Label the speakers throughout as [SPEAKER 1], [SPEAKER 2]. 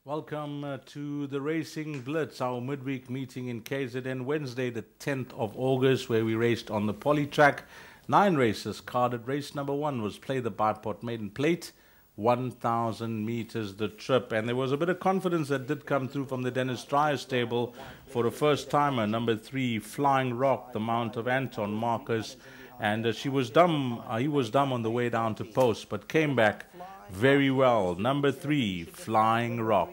[SPEAKER 1] Welcome to the Racing Blitz, our midweek meeting in KZN, Wednesday the 10th of August, where we raced on the poly track. 9 races carded. Race number 1 was Play the Bipod Maiden Plate, 1,000 meters the trip. And there was a bit of confidence that did come through from the Dennis Dreyer stable for a first-timer, number 3, Flying Rock, the mount of Anton Marcus. And she was dumb, he was dumb on the way down to post, but came back very well. Number 3, Flying Rock.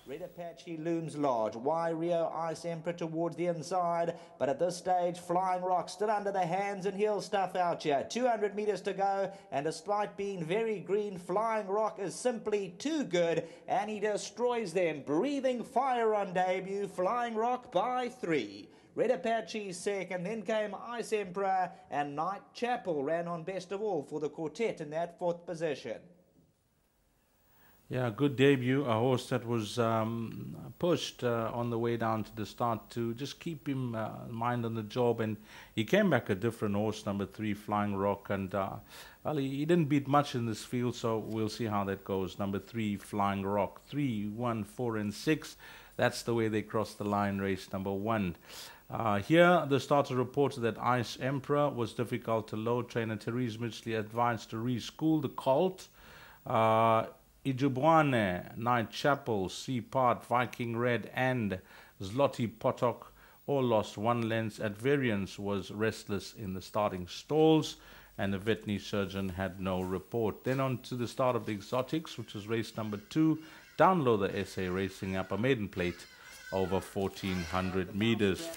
[SPEAKER 2] Red Apache looms large. Y Rio Ice Emperor towards the inside, but at this stage, Flying Rock still under the hands and heel stuff out here. 200 meters to go, and despite being very green, Flying Rock is simply too good, and he destroys them. Breathing fire on debut, Flying Rock by 3. Red Apache second, then came Ice Emperor, and Night Chapel ran on best of all for the quartet in that 4th position.
[SPEAKER 1] Yeah, good debut. A horse that was pushed on the way down to the start to just keep him mind on the job, and he came back a different horse, number 3, Flying Rock, and well, he didn't beat much in this field, so we'll see how that goes. Number 3, Flying Rock, 3, 1, 4, and 6. That's the way they crossed the line, race number 1. Here, the starter reported that Ice Emperor was difficult to load. Trainer Therese Mitchley advised to reschool the colt. Ijubwane, Night Chapel, Seapart, Viking Red, and Zloty Potok all lost 1 length. At variance was restless in the starting stalls, and the veterinary surgeon had no report. Then on to the start of the exotics, which was race number 2. Down low the SA Racing up a maiden plate over 1,400 meters.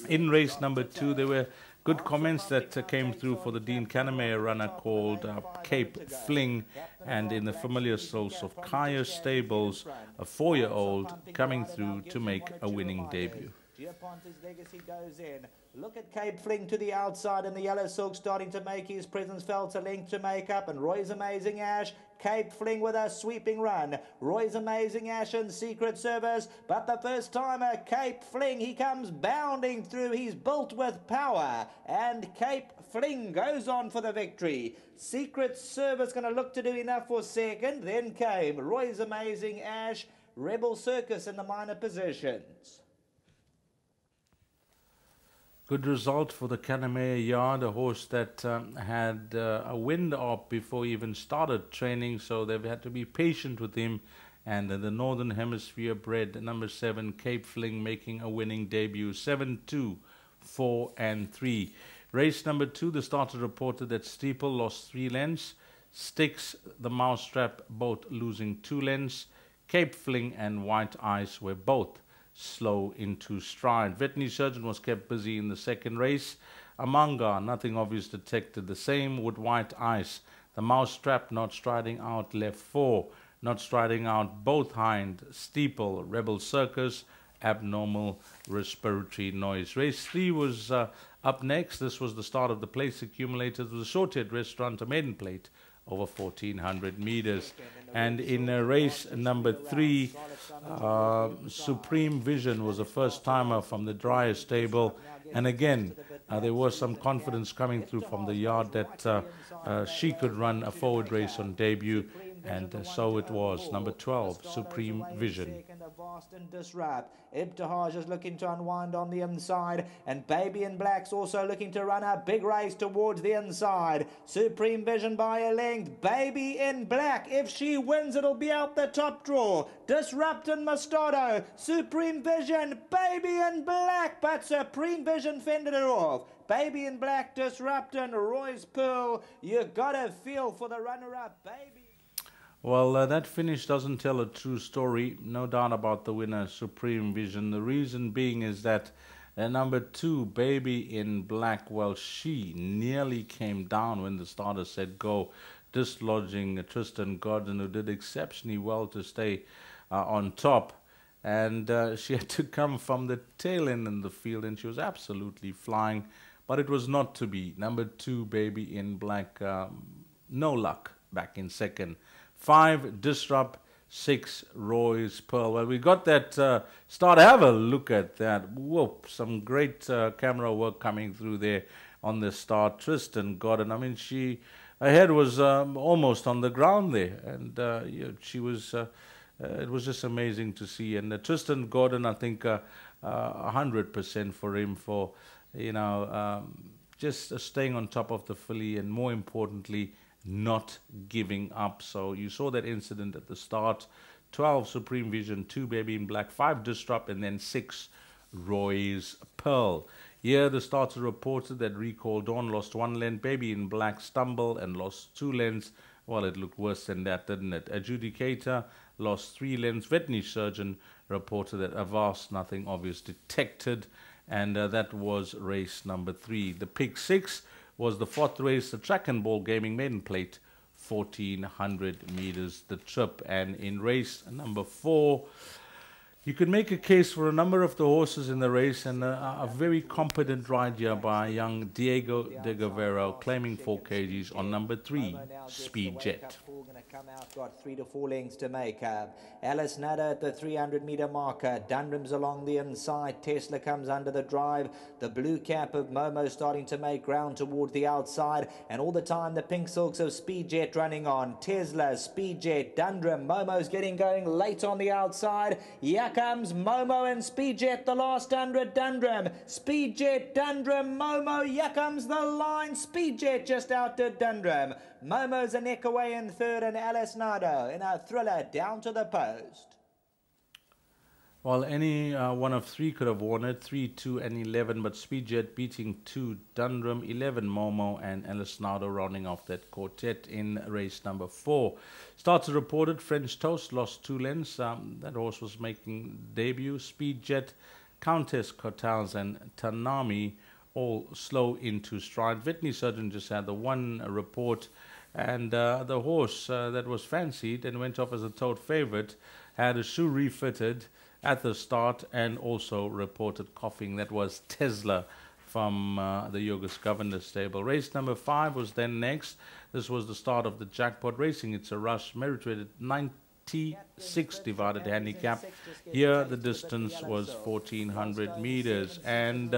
[SPEAKER 1] In race number 2, there were good comments that came through for the Dean Canamere runner called Cape Fling, and in the familiar source of Kaya Stables, a 4-year-old coming through to make a winning debut.
[SPEAKER 2] Giaponte's legacy goes in. Look at Cape Fling to the outside, and the yellow silk starting to make his presence felt, a length to make up, and Roy's Amazing Ash. Cape Fling with a sweeping run. Roy's Amazing Ash and Secret Service, but the first timer, Cape Fling, he comes bounding through. He's built with power, and Cape Fling goes on for the victory. Secret Service going to look to do enough for second. Then came Roy's Amazing Ash, Rebel Circus in the minor positions.
[SPEAKER 1] Good result for the Canamere Yard, a horse that had a wind up before he even started training, so they've had to be patient with him. And the Northern Hemisphere bred, number 7, Cape Fling, making a winning debut, 7, 2, 4, and 3. Race number 2, the starter reported that Steeple lost 3 lengths, Styx, the Mousetrap, both losing 2 lengths. Cape Fling and White Ice were both slow into stride. Veterinary surgeon was kept busy in the 2nd race. Amanga, nothing obvious detected. The same with White Ice. The Mousetrap not striding out, left 4. Not striding out, both hind. Steeple, Rebel Circus, abnormal respiratory noise. Race 3 was up next. This was the start of the place accumulated with a short-haired restaurant, a maiden plate over 1,400 meters. And in race number 3, Supreme Vision was a first-timer from the Dreyer stable. And again, there was some confidence coming through from the yard that she could run a forward race on debut. And so it was. Number 12, Supreme Vision.
[SPEAKER 2] Ibtihaj is looking to unwind on the inside, and Baby in Black's also looking to run a big race towards the inside. Supreme Vision by a length. Baby in Black, if she wins, it'll be out the top draw. Disruptin' Mostardo, Supreme Vision, Baby in Black, but Supreme Vision fended it off. Baby in Black, Disruptin', Roy's Pearl. You gotta feel for the runner-up, Baby.
[SPEAKER 1] Well, that finish doesn't tell a true story. No doubt about the winner, Supreme Vision. The reason being is that number 2, Baby in Black, well, she nearly came down when the starter said go, dislodging Tristan Gordon, who did exceptionally well to stay on top. And she had to come from the tail end in the field, and she was absolutely flying. But it was not to be. Number 2, Baby in Black, no luck back in 2nd. 5, Disrupt. 6, Roy's Pearl. Well, we got that start. Have a look at that. Whoop, some great camera work coming through there on the start. Tristan Gordon, I mean, her head was almost on the ground there, and she was it was just amazing to see. And Tristan Gordon, I think 100% for him for, just staying on top of the filly and more importantly, not giving up. So you saw that incident at the start. 12 Supreme Vision, 2 Baby in Black, 5 Disrupt, and then 6 Roy's Pearl. Here the starter reported that Recall Dawn lost 1 length, Baby in Black stumbled and lost 2 lengths. Well, it looked worse than that, didn't it? Adjudicator lost 3 lengths. Veterinary Surgeon reported that Avast, nothing obvious detected. And that was race number 3. The Pick 6 was the 4th race, the Track and Ball Gaming Maiden Plate, 1400 meters the trip. And in race number 4, you could make a case for a number of the horses in the race, and a very competent ride here by young Diego de Guevara, claiming 4 kgs on number 3, Speed Jet.
[SPEAKER 2] Come out, got 3 to 4 lengths to make up. Alice Nutter at the 300-meter marker. Dundram's along the inside. Tesla comes under the drive. The blue cap of Momo starting to make ground toward the outside. And all the time, the pink silks of Speed Jet running on. Tesla, Speed Jet, Dundram. Momo's getting going late on the outside. Here comes Momo and Speed Jet, the last 100. Dundram, Speed Jet, Dundram, Momo. Here comes the line. Speed Jet just outdid Dundram. Momo's a neck away in 3rd, and Alice Nardo in a thriller down to the post.
[SPEAKER 1] Well, any one of 3 could have won it, 3, 2, and 11, but Speedjet beating 2 Dundram, 11 Momo, and Alice Nardo rounding off that quartet in race number 4. Starter reported French Toast lost 2 lengths. That horse was making debut. Speedjet, Countess Cortals, and Tanami all slow into stride. Veterinary Surgeon just had the 1 report, and the horse that was fancied and went off as a tote favorite had a shoe refitted at the start and also reported coughing. That was Tesla from the Yogas Governor stable. Race number 5 was then next. This was the start of the jackpot racing. It's a rush, merit-rated 96 divided handicap. Here the distance was 1400 meters, and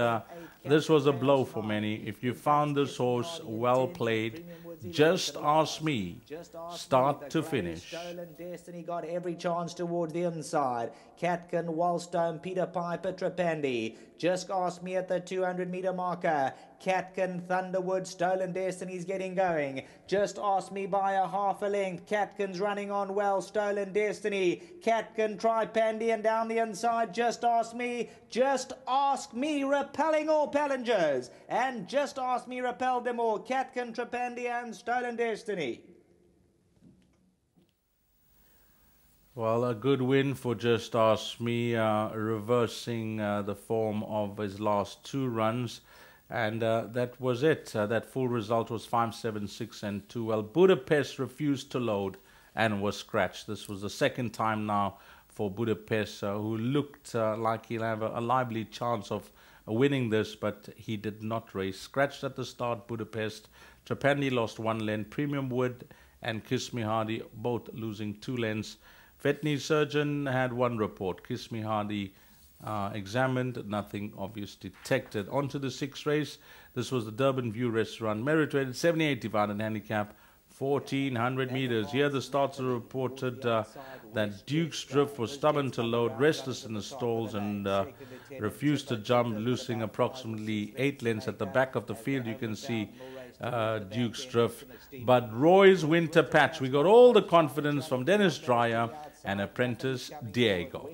[SPEAKER 1] this was a blow for many. If you found this horse well played, just ask me, start to finish.
[SPEAKER 2] Stolen Destiny got every chance toward the inside. Catkin, Wallstone, Peter Piper, Trapandi. Just ask me at the 200-meter marker. Catkin, Thunderwood, Stolen Destiny's getting going. Just ask me by a half a length. Catkin's running on well. Stolen Destiny. Catkin, Tripandi, and down the inside. Just ask me. Just ask me. Repelling all Pellingers. And Just Ask Me repelled them all. Catkin, Trapandi, and Stolen Destiny.
[SPEAKER 1] Well, a good win for Just Ask Me, reversing the form of his last 2 runs. And that was it. That full result was 5, 7, 6, and 2. Well, Budapest refused to load and was scratched. This was the 2nd time now for Budapest, who looked like he'll have a lively chance of winning this, but he did not race. Scratched at the start, Budapest. Trapandi lost 1 length. Premium Wood and Kiss Me Hardy both losing 2 lengths. Veterinary Surgeon had 1 report. Kiss Me Hardy examined, nothing obvious detected. On to the 6th race. This was the Durban View Restaurant, merit-rated 78 divided handicap, 1400 meters. Here the starter reported that Duke's Drift was stubborn to load, restless in the stalls, and refused to jump, losing approximately 8 lengths. At the back of the field you can see Duke's Drift. But Roy's Winter Patch, we got all the confidence from Dennis Dreyer and apprentice Diego.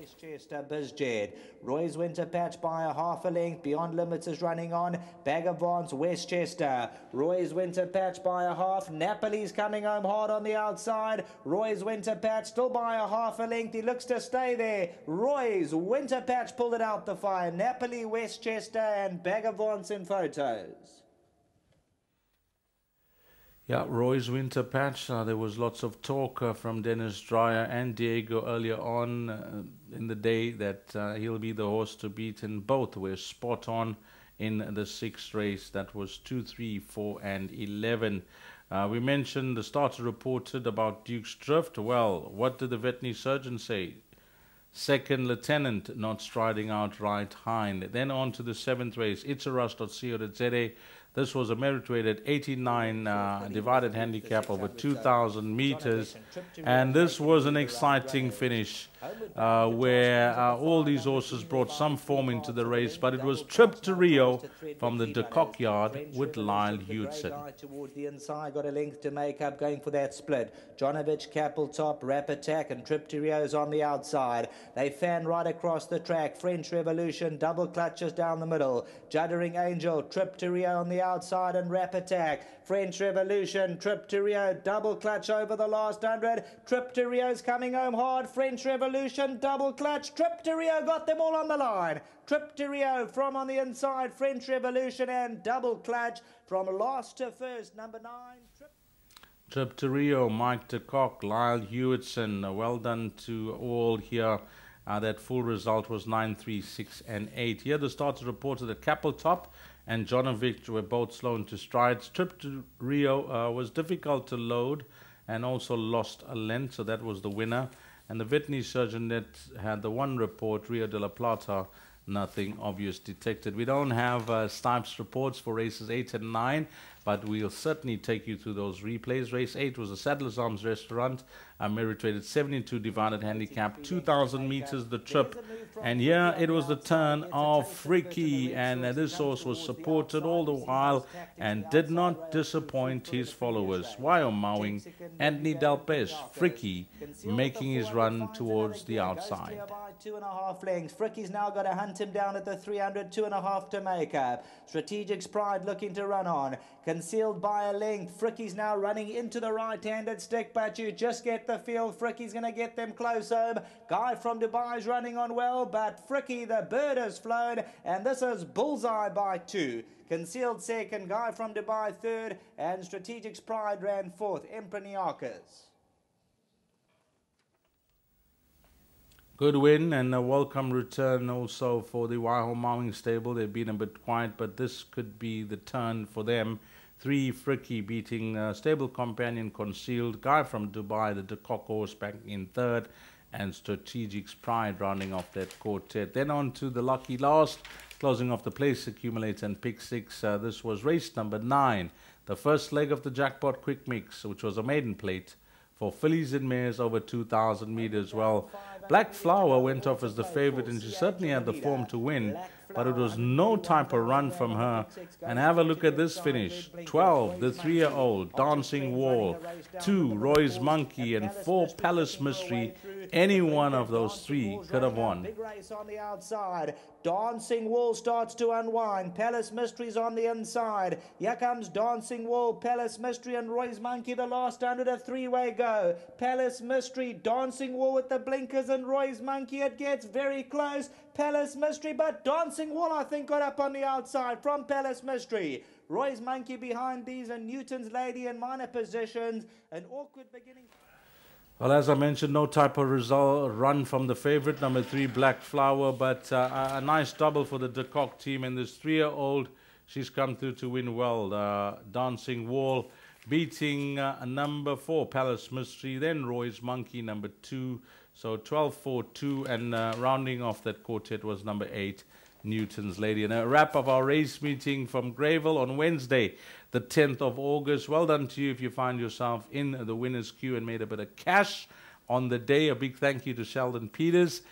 [SPEAKER 2] Roy's Winter Patch by a half a length. Beyond Limits is running on. Bag of Vance, Westchester. Roy's Winter Patch by a half. Napoli's coming home hard on the outside. Roy's Winter Patch still by a half a length. He looks to stay there. Roy's Winter Patch pulled it out the fire. Napoli, Westchester, and Bag of Vance in photos.
[SPEAKER 1] Yeah, Roy's Winter Patch. There was lots of talk from Dennis Dreyer and Diego earlier on in the day that he'll be the horse to beat, and both were spot on in the 6th race. That was 2, 3, 4, and 11. We mentioned the starter reported about Duke's Drift. Well, what did the veterinary surgeon say? 2nd Lieutenant not striding out right hind. Then on to the 7th race. It's a Rush.co.za. This was a merit weight at 89 divided handicap over 2,000 meters. And this was an exciting finish where all these horses brought some form into the race, but it was Trip to Rio from the De Kock yard with Lyle Hewitson.
[SPEAKER 2] Towards the inside, got a length to make up, going for that split. Jonovic, Capel top, Rap Attack, and Trip to Rio's on the outside. They fan right across the track. French Revolution, double clutches down the middle. Juddering Angel, Trip to Rio on the outside, and Rap Attack. French Revolution, Trip to Rio, double clutch over the last 100. Trip to Rio's coming home hard. French Revolution, double clutch. Trip to Rio got them all on the line. Trip to Rio from on the inside. French Revolution and double clutch from last to first. Number 9.
[SPEAKER 1] Trip to Rio, Mike De Kock, Lyle Hewitson. Well done to all here. That full result was 9, 3, 6, and 8. Here the starters reported that Capel top and Jonovic were both slow into strides. Trip to Rio was difficult to load and also lost a length, so that was the winner. And the veterinary surgeon that had the one report, Rio de la Plata, nothing obvious detected. We don't have Stipes reports for races 8 and 9, but we'll certainly take you through those replays. Race 8 was a Sadler's Arms restaurant, merit rated 72 divided handicap, 2,000 meters the trip. And here it was the turn of Fricky, and this horse was supported all the while and did not disappoint his followers. Wyoming, Anthony Delpes, Fricky making his run towards the outside.
[SPEAKER 2] 2.5 lengths. Fricky's now got to hunt him down at the 300, 2.5 to make up. Strategic's Pride looking to run on. Concealed by a length. Fricky's now running into the right-handed stick, but you just get the feel Fricky's going to get them close home. Guy from Dubai's running on well, but Fricky, the bird, has flown, and this is Bullseye by 2. Concealed second, Guy from Dubai third, and Strategic's Pride ran fourth. Emperor Niarchas.
[SPEAKER 1] Good win and a welcome return also for the Waiho Mowing stable. They've been a bit quiet, but this could be the turn for them. 3 Fricky beating stable companion Concealed, Guy from Dubai, the De Kock horse back in third, and Strategic's Pride rounding off that quartet. Then on to the lucky last, closing off the place accumulator and pick 6. This was race number 9, the first leg of the jackpot quick mix, which was a maiden plate for fillies and mares over 2,000 meters. Well, Black Flower went off as the favorite, and she certainly had the form to win, but it was no type of run from her. And have a look at this finish. 12, the 3-year-old, Dancing Wall. 2, Roy's Monkey, and 4, Palace Mystery. Any one of those 3 could have won.
[SPEAKER 2] Big race on the outside. Dancing Wall starts to unwind. Palace Mystery's on the inside. Here comes Dancing Wall, Palace Mystery, and Roy's Monkey. The last 100, a 3-way go. Palace Mystery, Dancing Wall with the blinkers, and Roy's Monkey. It gets very close. Palace Mystery, but Dancing Wall, I think, got up on the outside from Palace Mystery. Roy's Monkey behind these, and Newton's Lady in minor positions. An awkward beginning.
[SPEAKER 1] Well, as I mentioned, no type of result run from the favorite, number 3, Black Flower, but a nice double for the De Kock team. And this 3-year-old, she's come through to win well. Dancing Wall beating number 4, Palace Mystery, then Roy's Monkey, number 2. So 12, 4, 2, and rounding off that quartet was number 8, Newton's Lady. And a wrap of our race meeting from Greyville on Wednesday, the 10th of August. Well done to you if you find yourself in the winner's queue and made a bit of cash on the day. A big thank you to Sheldon Peters,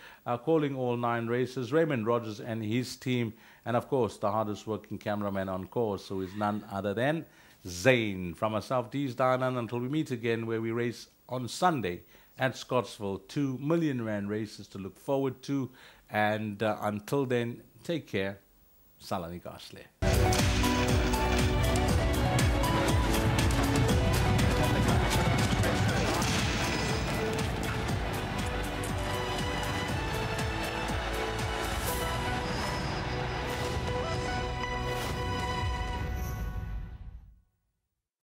[SPEAKER 1] calling all 9 races, Raymond Rogers and his team, and of course the hardest working cameraman on course, who is none other than Zane. From myself, Dees Danan, until we meet again, where we race on Sunday at Scottsville. 2 million rand races to look forward to, and until then, take care. Salani Gasle.